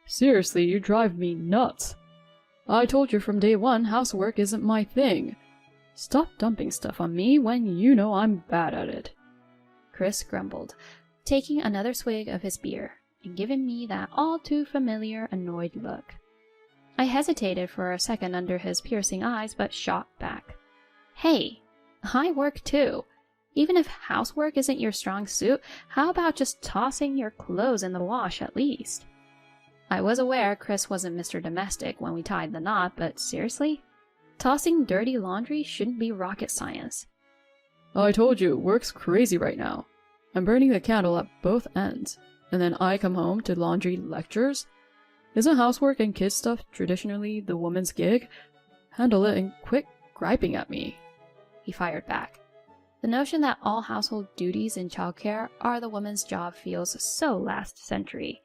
Seriously, you drive me nuts. I told you from day one housework isn't my thing. Stop dumping stuff on me when you know I'm bad at it. Chris grumbled, taking another swig of his beer and giving me that all too familiar annoyed look. I hesitated for a second under his piercing eyes, but shot back. Hey, I work too. Even if housework isn't your strong suit, how about just tossing your clothes in the wash at least? I was aware Chris wasn't Mr. Domestic when we tied the knot, but seriously? Tossing dirty laundry shouldn't be rocket science. I told you, work's crazy right now. I'm burning the candle at both ends, and then I come home to laundry lectures? Isn't housework and kid stuff traditionally the woman's gig? Handle it and quit griping at me. He fired back. The notion that all household duties in childcare are the woman's job feels so last century.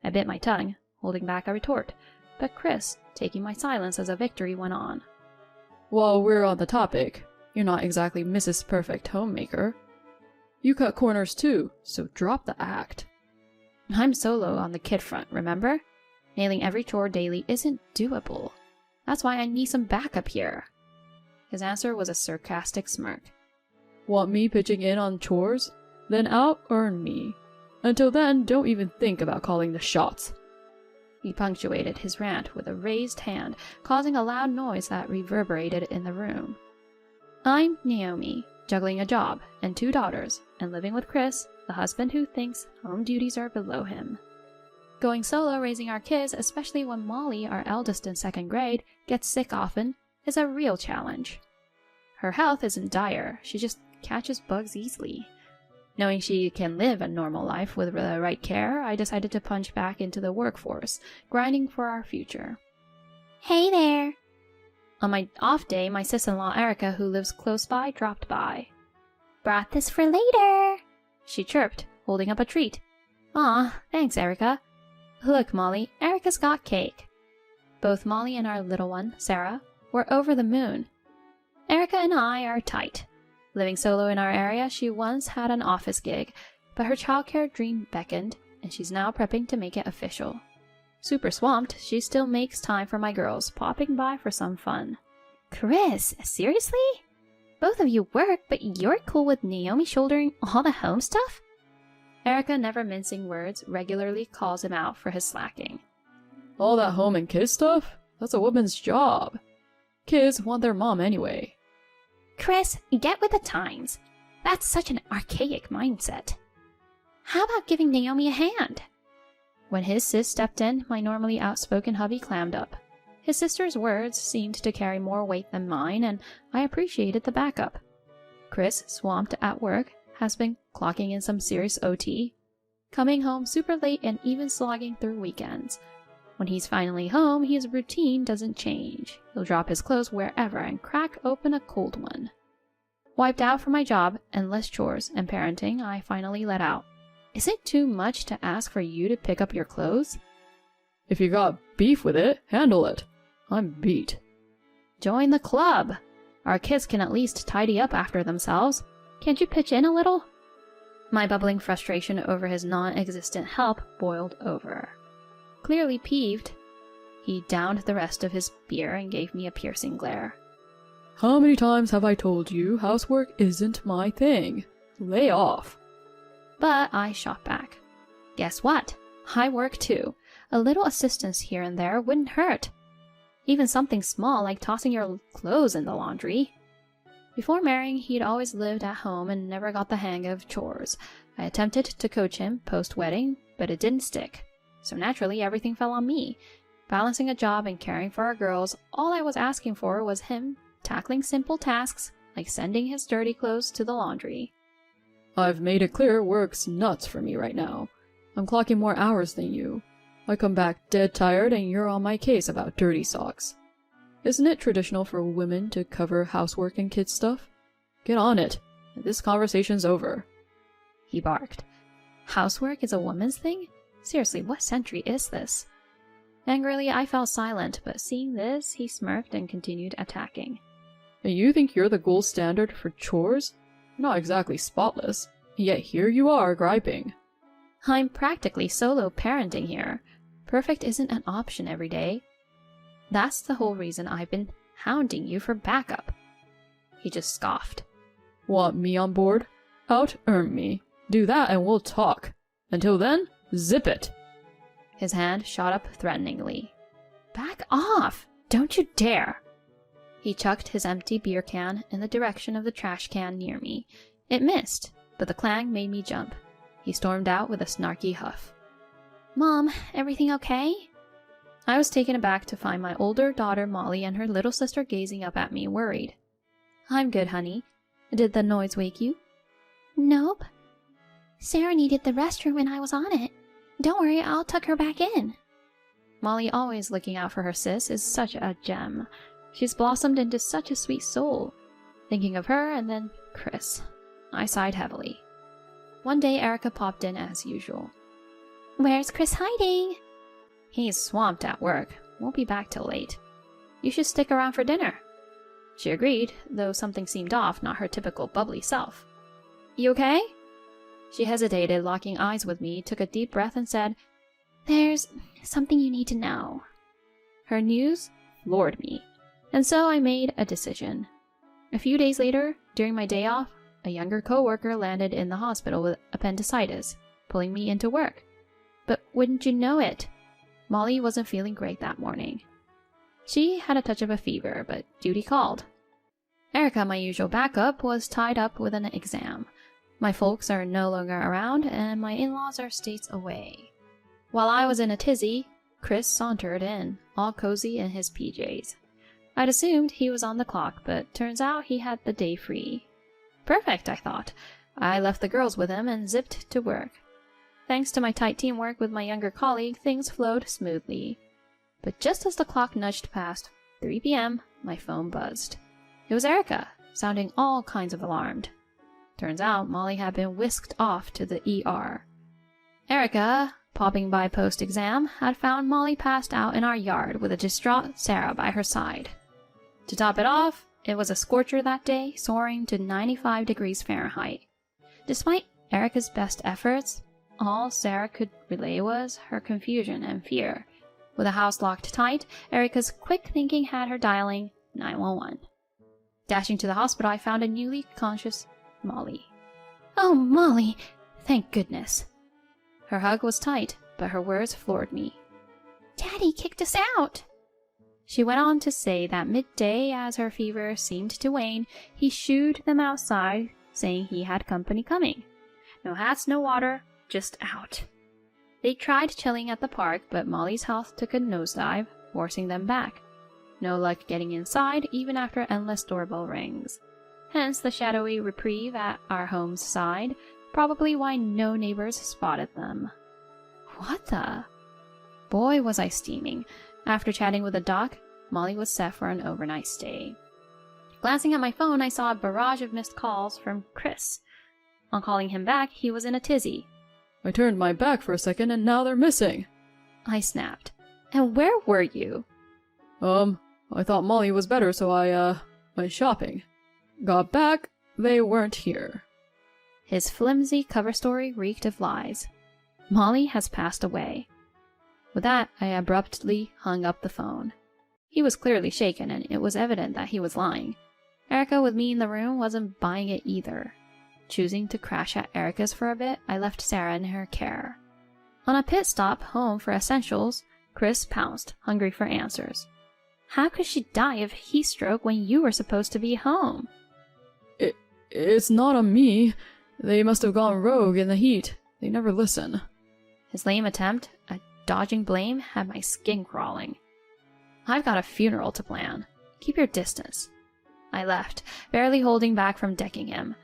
I bit my tongue, holding back a retort, but Chris, taking my silence as a victory, went on. While we're on the topic, you're not exactly Mrs. Perfect Homemaker. You cut corners too, so drop the act. I'm solo on the kid front, remember? Nailing every chore daily isn't doable. That's why I need some backup here. His answer was a sarcastic smirk. Want me pitching in on chores? Then out-earn me. Until then, don't even think about calling the shots. He punctuated his rant with a raised hand, causing a loud noise that reverberated in the room. I'm Naomi, juggling a job and 2 daughters, and living with Chris, the husband who thinks home duties are below him. Going solo raising our kids, especially when Molly, our eldest in 2nd grade, gets sick often, is a real challenge. Her health isn't dire, she just catches bugs easily. Knowing she can live a normal life with the right care, I decided to plunge back into the workforce, grinding for our future. Hey there! On my off day, my sis-in-law Erica, who lives close by, dropped by. Brought this for later, she chirped, holding up a treat. Aw, thanks, Erica. Look, Molly, Erica's got cake. Both Molly and our little one, Sarah, were over the moon. Erica and I are tight. Living solo in our area, she once had an office gig, but her childcare dream beckoned, and she's now prepping to make it official. Super swamped, she still makes time for my girls, popping by for some fun. Chris, seriously? Both of you work, but you're cool with Naomi shouldering all the home stuff? Erica, never mincing words, regularly calls him out for his slacking. All that home and kid stuff? That's a woman's job. Kids want their mom anyway. Chris, get with the times. That's such an archaic mindset. How about giving Naomi a hand? When his sis stepped in, my normally outspoken hubby clammed up. His sister's words seemed to carry more weight than mine, and I appreciated the backup. Chris, swamped at work, has been clocking in some serious OT, coming home super late and even slogging through weekends. When he's finally home, his routine doesn't change. He'll drop his clothes wherever and crack open a cold one. Wiped out from my job, endless chores, and parenting, I finally let out. Is it too much to ask for you to pick up your clothes? If you got beef with it, handle it. I'm beat. Join the club. Our kids can at least tidy up after themselves. Can't you pitch in a little? My bubbling frustration over his non-existent help boiled over. Clearly peeved, he downed the rest of his beer and gave me a piercing glare. How many times have I told you housework isn't my thing? Lay off. But I shot back. Guess what? I work too. A little assistance here and there wouldn't hurt. Even something small like tossing your clothes in the laundry. Before marrying, he'd always lived at home and never got the hang of chores. I attempted to coach him post-wedding, but it didn't stick. So naturally, everything fell on me. Balancing a job and caring for our girls, all I was asking for was him tackling simple tasks like sending his dirty clothes to the laundry. I've made it clear work's nuts for me right now. I'm clocking more hours than you. I come back dead tired and you're on my case about dirty socks. Isn't it traditional for women to cover housework and kid stuff? Get on it. This conversation's over. He barked. Housework is a woman's thing? Seriously, what century is this? Angrily, I fell silent, but seeing this, he smirked and continued attacking. And you think you're the gold standard for chores? Not exactly spotless, yet here you are griping. I'm practically solo parenting here. Perfect isn't an option every day. That's the whole reason I've been hounding you for backup. He just scoffed. Want me on board? Out-earn me. Do that and we'll talk. Until then, zip it. His hand shot up threateningly. Back off! Don't you dare! He chucked his empty beer can in the direction of the trash can near me. It missed, but the clang made me jump. He stormed out with a snarky huff. Mom, everything okay? I was taken aback to find my older daughter Molly and her little sister gazing up at me, worried. I'm good, honey. Did the noise wake you? Nope. Sarah needed the restroom when I was on it. Don't worry, I'll tuck her back in. Molly, always looking out for her sis, is such a gem. She's blossomed into such a sweet soul. Thinking of her and then Chris. I sighed heavily. One day Erica popped in as usual. Where's Chris hiding? He's swamped at work. Won't be back till late. You should stick around for dinner. She agreed, though something seemed off, not her typical bubbly self. You okay? She hesitated, locking eyes with me, took a deep breath and said, There's something you need to know. Her news floored me, and so I made a decision. A few days later, during my day off, a younger coworker landed in the hospital with appendicitis, pulling me into work. But wouldn't you know it, Molly wasn't feeling great that morning. She had a touch of a fever, but duty called. Erica, my usual backup, was tied up with an exam. My folks are no longer around, and my in-laws are states away. While I was in a tizzy, Chris sauntered in, all cozy in his PJs. I'd assumed he was on the clock, but turns out he had the day free. Perfect, I thought. I left the girls with him and zipped to work. Thanks to my tight teamwork with my younger colleague, things flowed smoothly. But just as the clock nudged past 3 p.m., my phone buzzed. It was Erica, sounding all kinds of alarmed. Turns out Molly had been whisked off to the ER. Erica, popping by post-exam, had found Molly passed out in our yard with a distraught Sarah by her side. To top it off, it was a scorcher that day, soaring to 95 degrees Fahrenheit. Despite Erica's best efforts, all Sarah could relay was her confusion and fear. With the house locked tight, Erica's quick thinking had her dialing 911. Dashing to the hospital, I found a newly conscious Molly. Oh, Molly! Thank goodness. Her hug was tight, but her words floored me. Daddy kicked us out! She went on to say that midday, as her fever seemed to wane, he shooed them outside, saying he had company coming. No hats, no water, just out. They tried chilling at the park, but Molly's health took a nosedive, forcing them back. No luck getting inside, even after endless doorbell rings. Hence the shadowy reprieve at our home's side, probably why no neighbors spotted them. What the? Boy, was I steaming. After chatting with the doc, Molly was set for an overnight stay. Glancing at my phone, I saw a barrage of missed calls from Chris. On calling him back, he was in a tizzy. I turned my back for a second and now they're missing. I snapped. And where were you? I thought Molly was better, so I went shopping. Got back, they weren't here. His flimsy cover story reeked of lies. Molly has passed away. With that, I abruptly hung up the phone. He was clearly shaken, and it was evident that he was lying. Erica, with me in the room, wasn't buying it either. Choosing to crash at Erica's for a bit, I left Sarah in her care. On a pit stop home for essentials, Chris pounced, hungry for answers. How could she die of heat stroke when you were supposed to be home? It's not on me. They must have gone rogue in the heat. They never listen. His lame attempt at dodging blame had my skin crawling. I've got a funeral to plan. Keep your distance. I left, barely holding back from decking him.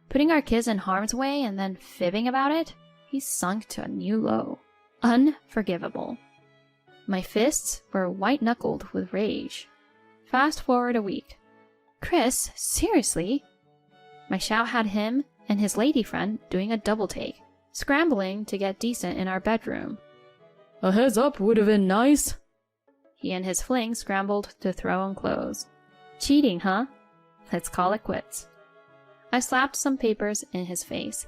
Putting our kids in harm's way and then fibbing about it, he sunk to a new low. Unforgivable. My fists were white-knuckled with rage. Fast forward a week. Chris, seriously? My shout had him and his lady friend doing a double take, scrambling to get decent in our bedroom. A heads up would have been nice. He and his fling scrambled to throw on clothes. Cheating, huh? Let's call it quits. I slapped some papers in his face.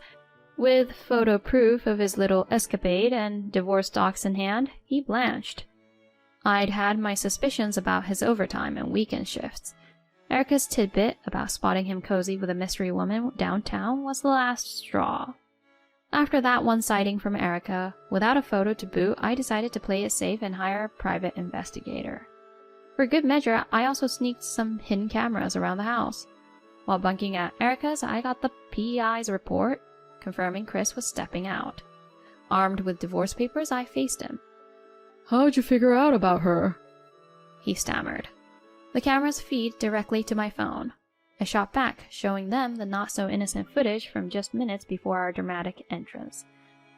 With photo proof of his little escapade and divorce docs in hand, he blanched. I'd had my suspicions about his overtime and weekend shifts. Erica's tidbit about spotting him cozy with a mystery woman downtown was the last straw. After that one sighting from Erica, without a photo to boot, I decided to play it safe and hire a private investigator. For good measure, I also sneaked some hidden cameras around the house. While bunking at Erica's, I got the PI's report, confirming Chris was stepping out. Armed with divorce papers, I faced him. How'd you figure out about her? He stammered. The cameras feed directly to my phone. I shot back, showing them the not-so-innocent footage from just minutes before our dramatic entrance.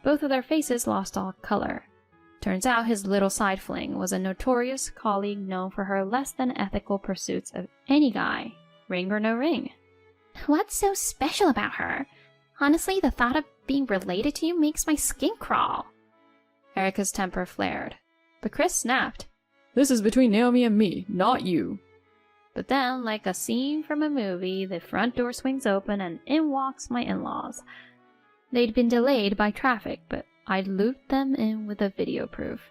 Both of their faces lost all color. Turns out his little side fling was a notorious colleague known for her less-than-ethical pursuits of any guy, ring or no ring. What's so special about her? Honestly, the thought of being related to you makes my skin crawl. Erica's temper flared, but Chris snapped. This is between Naomi and me, not you. But then, like a scene from a movie, the front door swings open and in walks my in-laws. They'd been delayed by traffic, but I'd looped them in with a video proof.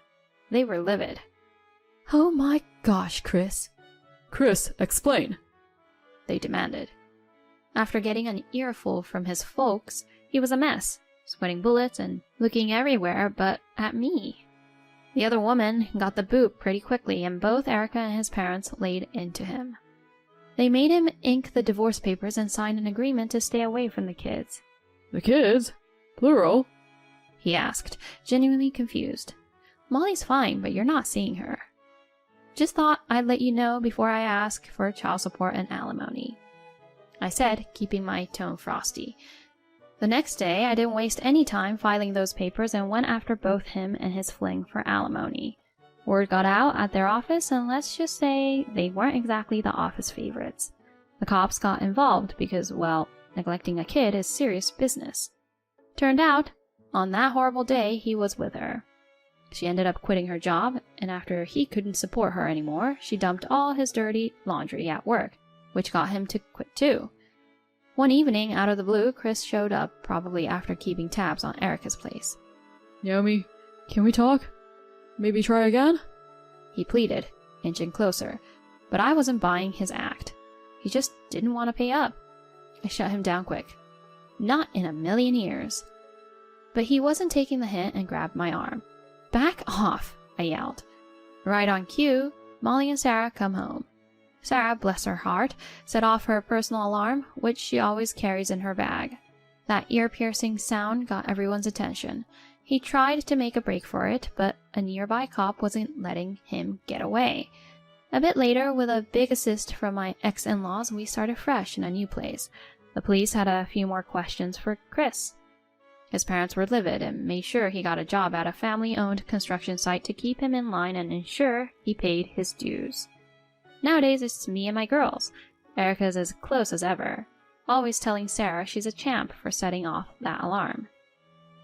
They were livid. Oh my gosh, Chris. Chris, explain. They demanded. After getting an earful from his folks, he was a mess, sweating bullets and looking everywhere but at me. The other woman got the boot pretty quickly, and both Erica and his parents laid into him. They made him ink the divorce papers and sign an agreement to stay away from the kids. The kids? Plural? He asked, genuinely confused. Molly's fine, but you're not seeing her. Just thought I'd let you know before I ask for child support and alimony, I said, keeping my tone frosty. The next day, I didn't waste any time filing those papers and went after both him and his fling for alimony. Word got out at their office, and let's just say they weren't exactly the office favorites. The cops got involved because, well, neglecting a kid is serious business. Turned out, on that horrible day, he was with her. She ended up quitting her job, and after he couldn't support her anymore, she dumped all his dirty laundry at work, which got him to quit too. One evening, out of the blue, Chris showed up, probably after keeping tabs on Erica's place. Naomi, can we talk? Maybe try again? He pleaded, inching closer, but I wasn't buying his act. He just didn't want to pay up. I shut him down quick. Not in a million years. But he wasn't taking the hint and grabbed my arm. Back off, I yelled. Right on cue, Molly and Sarah come home. Sarah, bless her heart, set off her personal alarm, which she always carries in her bag. That ear-piercing sound got everyone's attention. He tried to make a break for it, but a nearby cop wasn't letting him get away. A bit later, with a big assist from my ex-in-laws, we started fresh in a new place. The police had a few more questions for Chris. His parents were livid and made sure he got a job at a family-owned construction site to keep him in line and ensure he paid his dues. Nowadays, it's me and my girls. Erica's as close as ever, always telling Sarah she's a champ for setting off that alarm.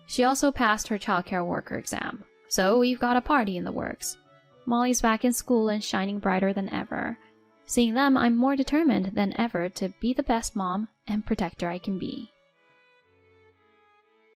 She also passed her childcare worker exam, so we've got a party in the works. Molly's back in school and shining brighter than ever. Seeing them, I'm more determined than ever to be the best mom and protector I can be.